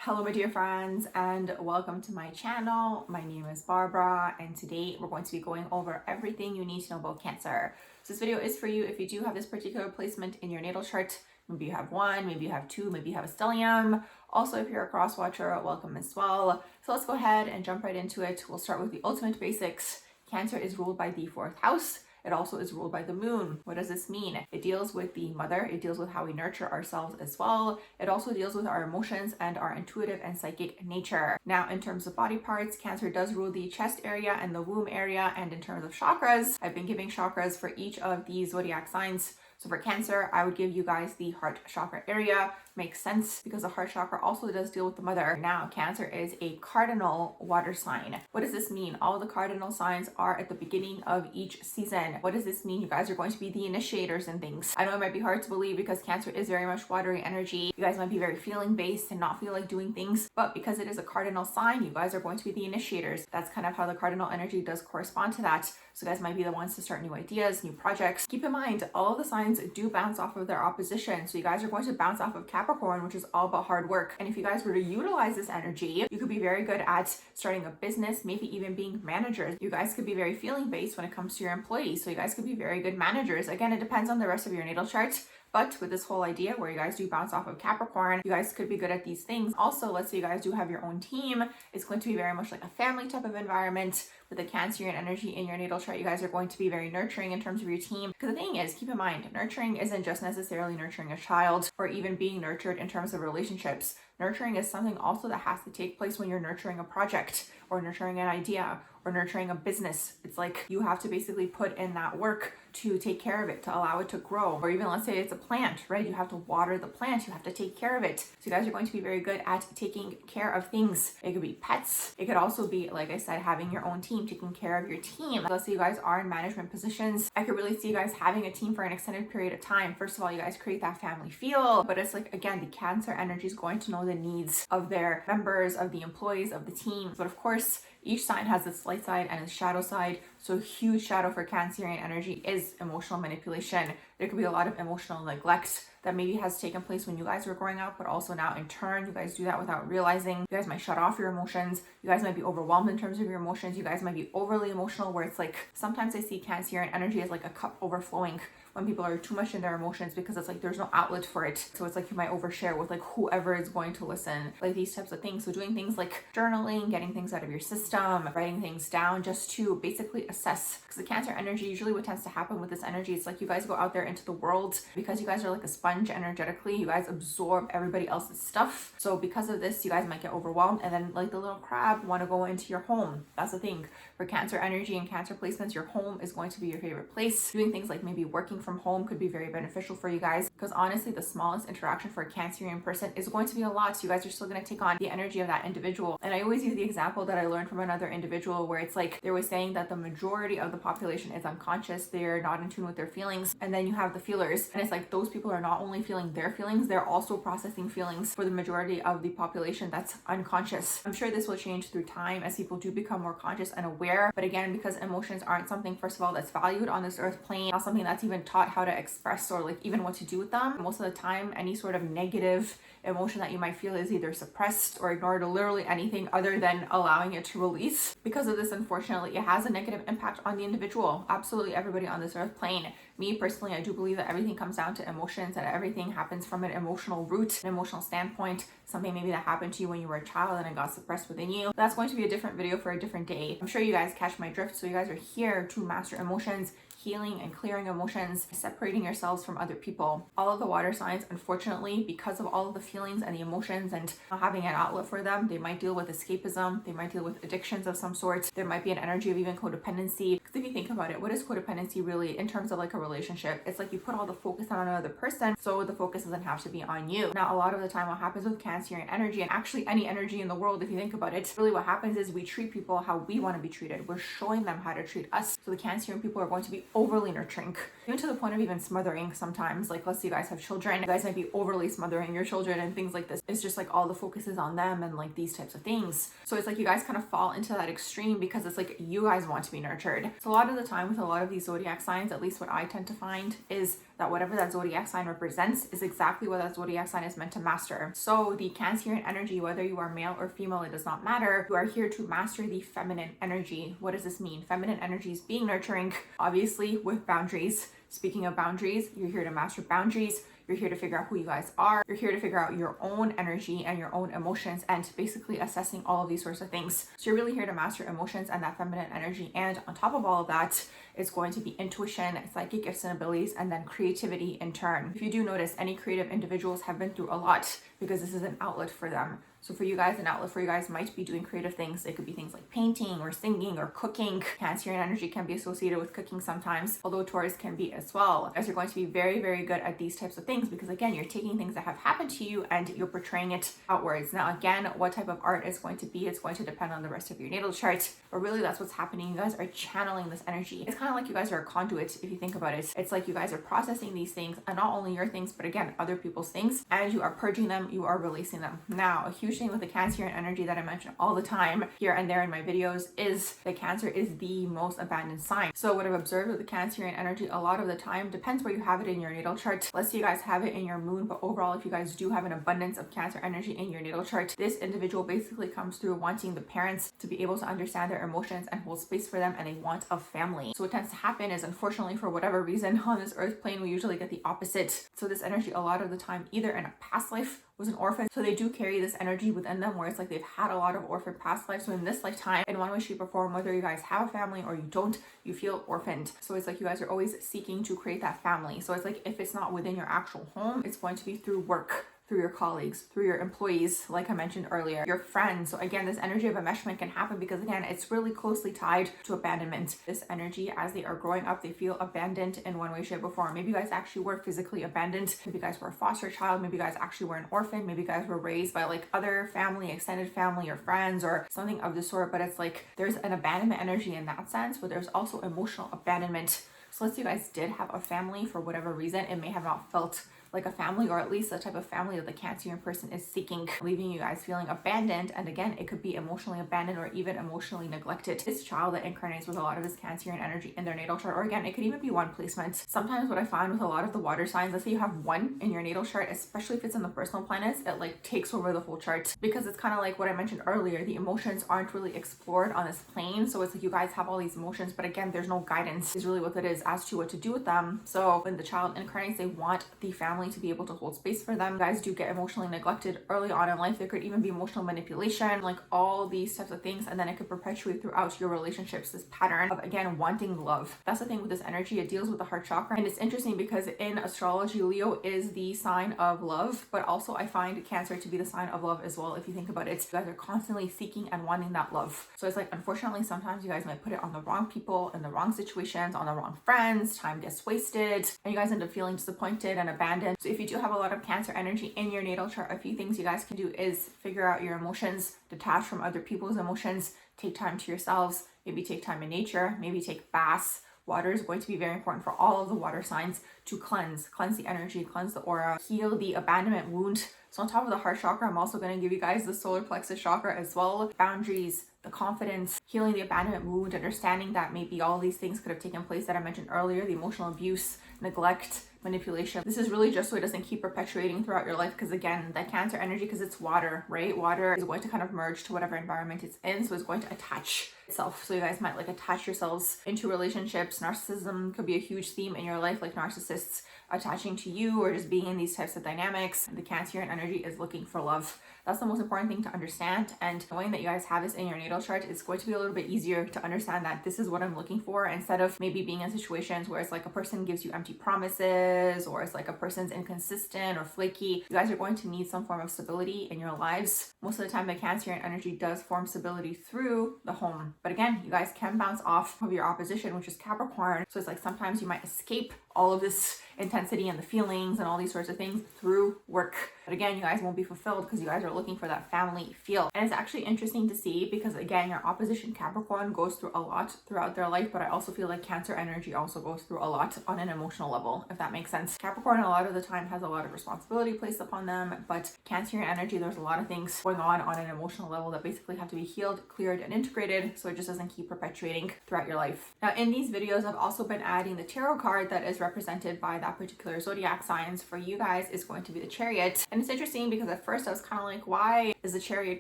Hello my dear friends and welcome to my channel. My name is Barbara and today we're going to be going over everything you need to know about Cancer. So this video is for you if you do have this particular placement in your natal chart. Maybe you have one, maybe you have two, maybe you have a stellium. Also, if you're a cross watcher, welcome as well. So let's go ahead and jump right into it. We'll start with the ultimate basics. Cancer is ruled by the fourth house. It also is ruled by the moon. What does this mean? It deals with the mother. It deals with how we nurture ourselves as well. It also deals with our emotions and our intuitive and psychic nature. Now, in terms of body parts, Cancer does rule the chest area and the womb area. And in terms of chakras, I've been giving chakras for each of these zodiac signs. So for Cancer, I would give you guys the heart chakra area. Makes sense because the heart chakra also does deal with the mother. Now, Cancer is a cardinal water sign. What does this mean? All the cardinal signs are at the beginning of each season. What does this mean? You guys are going to be the initiators and things. I know it might be hard to believe because Cancer is very much watery energy. You guys might be very feeling based and not feel like doing things, but because it is a cardinal sign, you guys are going to be the initiators. That's kind of how the cardinal energy does correspond to that. So you guys might be the ones to start new ideas, new projects. Keep in mind, all of the signs do bounce off of their opposition. So you guys are going to bounce off of Capricorn, which is all about hard work. And if you guys were to utilize this energy, you could be very good at starting a business, maybe even being managers. You guys could be very feeling based when it comes to your employees. So you guys could be very good managers. Again, it depends on the rest of your natal chart. But with this whole idea where you guys do bounce off of Capricorn, you guys could be good at these things. Also, let's say you guys do have your own team. It's going to be very much like a family type of environment. With the Cancerian energy in your natal chart, you guys are going to be very nurturing in terms of your team. Because the thing is, keep in mind, nurturing isn't just necessarily nurturing a child or even being nurtured in terms of relationships. Nurturing is something also that has to take place when you're nurturing a project or nurturing an idea or nurturing a business. It's like you have to basically put in that work to take care of it, to allow it to grow. Or even let's say it's a plant, right? You have to water the plant, you have to take care of it. So you guys are going to be very good at taking care of things. It could be pets. It could also be, like I said, having your own team, taking care of your team. Let's say you guys are in management positions. I could really see you guys having a team for an extended period of time. First of all, you guys create that family feel, but it's like, again, the Cancer energy is going to know the needs of their members, of the employees, of the team. But of course, each sign has its light side and its shadow side. So a huge shadow for Cancerian energy is emotional manipulation. There could be a lot of emotional neglect that maybe has taken place when you guys were growing up, but also now in turn, you guys do that without realizing. You guys might shut off your emotions. You guys might be overwhelmed in terms of your emotions. You guys might be overly emotional where it's like, sometimes I see Cancerian energy as like a cup overflowing when people are too much in their emotions because it's like there's no outlet for it. So it's like you might overshare with like whoever is going to listen, like these types of things. So doing things like journaling, getting things out of your system, writing things down just to basically assess. Because the Cancer energy, usually what tends to happen with this energy, it's like you guys go out there into the world because you guys are like a sponge energetically. You guys absorb everybody else's stuff. So because of this, you guys might get overwhelmed and then like the little crab want to go into your home. That's the thing. For Cancer energy and Cancer placements, your home is going to be your favorite place. Doing things like maybe working from home could be very beneficial for you guys because honestly, the smallest interaction for a Cancerian person is going to be a lot. So you guys are still going to take on the energy of that individual. And I always use the example that I learned from another individual where it's like they were saying that the majority of the population is unconscious. They're not in tune with their feelings. And then you have the feelers. And it's like those people are not only feeling their feelings, they're also processing feelings for the majority of the population that's unconscious. I'm sure this will change through time as people do become more conscious and aware. But again, because emotions aren't something, first of all, that's valued on this earth plane, not something that's even taught how to express or like even what to do with them. Most of the time, any sort of negative emotion that you might feel is either suppressed or ignored or literally anything other than allowing it to release. Because of this, unfortunately, it has a negative impact on the individual. Absolutely everybody on this earth plane. Me personally, I do believe that everything comes down to emotions and everything happens from an emotional root, an emotional standpoint, something maybe that happened to you when you were a child and it got suppressed within you. That's going to be a different video for a different day. I'm sure you guys catch my drift. So you guys are here to master emotions, healing and clearing emotions, separating yourselves from other people. All of the water signs, unfortunately, because of all of the feelings and the emotions and not having an outlet for them, they might deal with escapism, they might deal with addictions of some sort. There might be an energy of even codependency. Because if you think about it, what is codependency really in terms of like a relationship? It's like you put all the focus on another person, so the focus doesn't have to be on you. Now, a lot of the time what happens with Cancerian energy, and actually any energy in the world, if you think about it, really what happens is we treat people how we want to be treated. We're showing them how to treat us. So the Cancerian people are going to be overly nurturing, even to the point of even smothering sometimes. Like, let's say you guys have children, you guys might be overly smothering your children and things like this. It's just like all the focus is on them and like these types of things. So it's like you guys kind of fall into that extreme because it's like you guys want to be nurtured. So a lot of the time with a lot of these zodiac signs, at least what I tend to find is that whatever that zodiac sign represents is exactly what that zodiac sign is meant to master. So the Cancerian energy, whether you are male or female, it does not matter. You are here to master the feminine energy. What does this mean? Feminine energy is being nurturing, obviously with boundaries. Speaking of boundaries, you're here to master boundaries. You're here to figure out who you guys are. You're here to figure out your own energy and your own emotions and basically assessing all of these sorts of things. So you're really here to master emotions and that feminine energy. And on top of all of that, it's going to be intuition, psychic gifts and abilities, and then creativity in turn. If you do notice, any creative individuals have been through a lot because this is an outlet for them. So for you guys, an outlet for you guys might be doing creative things. It could be things like painting or singing or cooking. Cancerian energy can be associated with cooking sometimes, although Taurus can be as well. As you're going to be very, very good at these types of things because again, you're taking things that have happened to you and you're portraying it outwards. Now again, what type of art it's going to be, it's going to depend on the rest of your natal chart, but really that's what's happening. You guys are channeling this energy. It's kind of like you guys are a conduit if you think about it. It's like you guys are processing these things and not only your things, but again, other people's things, and you are purging them, you are releasing them. Now, a huge thing with the Cancerian energy that I mention all the time here and there in my videos is that Cancer is the most abandoned sign. So what I've observed with the Cancerian energy a lot of the time, depends where you have it in your natal chart. Let's say you guys have it in your moon, but overall, if you guys do have an abundance of Cancer energy in your natal chart, this individual basically comes through wanting the parents to be able to understand their emotions and hold space for them, and they want a family. So what tends to happen is, unfortunately, for whatever reason on this earth plane, we usually get the opposite. So this energy a lot of the time, either in a past life was an orphan, so they do carry this energy within them where it's like they've had a lot of orphan past lives. So in this lifetime, in one way, shape, or form, whether you guys have a family or you don't, you feel orphaned. So it's like you guys are always seeking to create that family. So it's like if it's not within your actual home, it's going to be through work, through your colleagues, through your employees, like I mentioned earlier, your friends. So again, this energy of enmeshment can happen because again, it's really closely tied to abandonment. This energy, as they are growing up, they feel abandoned in one way, shape, or form. Maybe you guys actually were physically abandoned. Maybe you guys were a foster child. Maybe you guys actually were an orphan. Maybe you guys were raised by like other family, extended family or friends or something of the sort. But it's like there's an abandonment energy in that sense, but there's also emotional abandonment. So let's say you guys did have a family for whatever reason, it may have not felt like a family, or at least the type of family that the Cancerian person is seeking, leaving you guys feeling abandoned. And again, it could be emotionally abandoned or even emotionally neglected. This child that incarnates with a lot of this Cancerian energy in their natal chart, or again, it could even be one placement. Sometimes what I find with a lot of the water signs, let's say you have one in your natal chart, especially if it's in the personal planets, it like takes over the whole chart because it's kind of like what I mentioned earlier, the emotions aren't really explored on this plane. So it's like you guys have all these emotions, but again, there's no guidance is really what it is as to what to do with them. So when the child incarnates, they want the family to be able to hold space for them. You guys do get emotionally neglected early on in life. There could even be emotional manipulation, like all these types of things, and then it could perpetuate throughout your relationships, this pattern of again wanting love. That's the thing with this energy, it deals with the heart chakra. And it's interesting because in astrology, Leo is the sign of love, but also I find Cancer to be the sign of love as well. If you think about it, you guys are constantly seeking and wanting that love. So it's like, unfortunately, sometimes you guys might put it on the wrong people, in the wrong situations, on the wrong friends, time gets wasted, and you guys end up feeling disappointed and abandoned. So if you do have a lot of Cancer energy in your natal chart, a few things you guys can do is figure out your emotions, detach from other people's emotions, take time to yourselves, maybe take time in nature, maybe take baths. Water is going to be very important for all of the water signs to cleanse the energy, cleanse the aura, heal the abandonment wound. So on top of the heart chakra, I'm also going to give you guys the solar plexus chakra as well. Boundaries, the confidence, healing the abandonment wound, understanding that maybe all these things could have taken place that I mentioned earlier, the emotional abuse, neglect, manipulation. This is really just so it doesn't keep perpetuating throughout your life, because again, that Cancer energy, because it's water, right? Water is going to kind of merge to whatever environment it's in, so it's going to attach itself. So you guys might like attach yourselves into relationships. Narcissism could be a huge theme in your life, like narcissists attaching to you or just being in these types of dynamics. The Cancerian energy is looking for love. That's the most important thing to understand, and knowing that you guys have this in your natal chart is going to be a little bit easier to understand that this is what I'm looking for, instead of maybe being in situations where it's like a person gives you empty promises, or it's like a person's inconsistent or flaky. You guys are going to need some form of stability in your lives. Most of the time, the Cancerian energy does form stability through the home. But again, you guys can bounce off of your opposition, which is Capricorn. So it's like sometimes you might escape all of this intensity and the feelings and all these sorts of things through work. But again, you guys won't be fulfilled because you guys are looking for that family feel. And it's actually interesting to see because again, your opposition Capricorn goes through a lot throughout their life, but I also feel like Cancer energy also goes through a lot on an emotional level, if that makes sense. Capricorn a lot of the time has a lot of responsibility placed upon them, but Cancerian energy, there's a lot of things going on an emotional level that basically have to be healed, cleared, and integrated so it just doesn't keep perpetuating throughout your life. Now in these videos, I've also been adding the tarot card that is is represented by that particular zodiac signs. For you guys, it's going to be the Chariot. And it's interesting because at first I was kind of like, why is the Chariot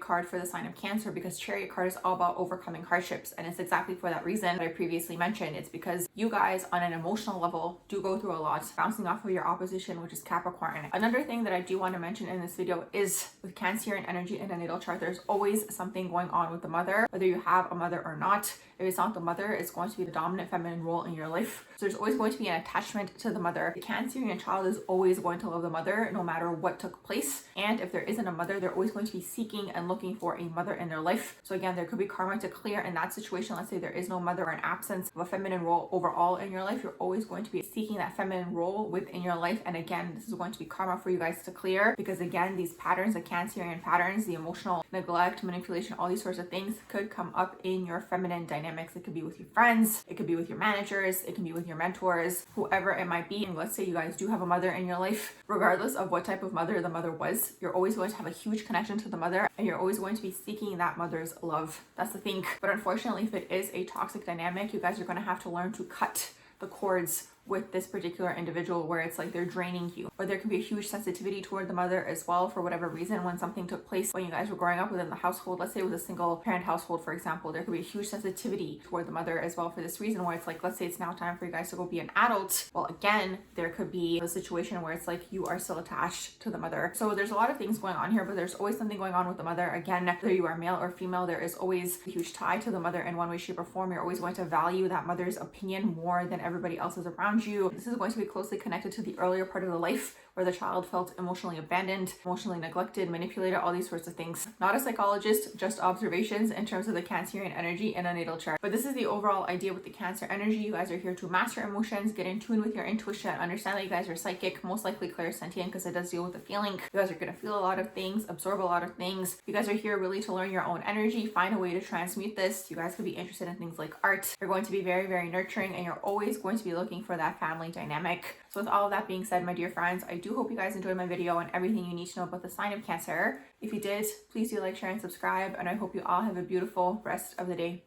card for the sign of Cancer? Because Chariot card is all about overcoming hardships. And it's exactly for that reason that I previously mentioned. It's because you guys on an emotional level do go through a lot, bouncing off of your opposition, which is Capricorn. Another thing that I do want to mention in this video is with Cancerian energy in a natal chart, there's always something going on with the mother, whether you have a mother or not. If it's not the mother, it's going to be the dominant feminine role in your life. So there's always going to be an attachment to the mother. The Cancerian child is always going to love the mother no matter what took place. And if there isn't a mother, they're always going to be seeking and looking for a mother in their life. So again, there could be karma to clear in that situation. Let's say there is no mother or an absence of a feminine role overall in your life. You're always going to be seeking that feminine role within your life. And again, this is going to be karma for you guys to clear, because again, these patterns, the Cancerian patterns, the emotional neglect, manipulation, all these sorts of things could come up in your feminine dynamics. It could be with your friends, it could be with your managers, it can be with your mentors, whoever it might be. And let's say you guys do have a mother in your life, regardless of what type of mother the mother was, you're always going to have a huge connection to the mother, and you're always going to be seeking that mother's love. That's the thing. But unfortunately, if it is a toxic dynamic, you guys are going to have to learn to cut the cords with this particular individual, where it's like they're draining you. Or there can be a huge sensitivity toward the mother as well, for whatever reason. When something took place when you guys were growing up within the household, let's say it was a single parent household, for example, there could be a huge sensitivity toward the mother as well for this reason, where it's like, let's say it's now time for you guys to go be an adult. Well, again, there could be a situation where it's like you are still attached to the mother. So there's a lot of things going on here, but there's always something going on with the mother. Again, whether you are male or female, there is always a huge tie to the mother in one way, shape, or form. You're always going to value that mother's opinion more than everybody else's around you. This is going to be closely connected to the earlier part of the life where the child felt emotionally abandoned, emotionally neglected, manipulated, all these sorts of things. Not a psychologist, just observations in terms of the Cancerian energy in a natal chart. But this is the overall idea with the Cancer energy. You guys are here to master emotions, get in tune with your intuition, understand that you guys are psychic, most likely clairsentient, because it does deal with the feeling. You guys are going to feel a lot of things, absorb a lot of things. You guys are here really to learn your own energy, find a way to transmute this. You guys could be interested in things like art. You're going to be very, very nurturing, and you're always going to be looking for that family dynamic. So with all of that being said, my dear friends, I do hope you guys enjoyed my video and everything you need to know about the sign of Cancer. If you did, please do like, share, and subscribe, and I hope you all have a beautiful rest of the day.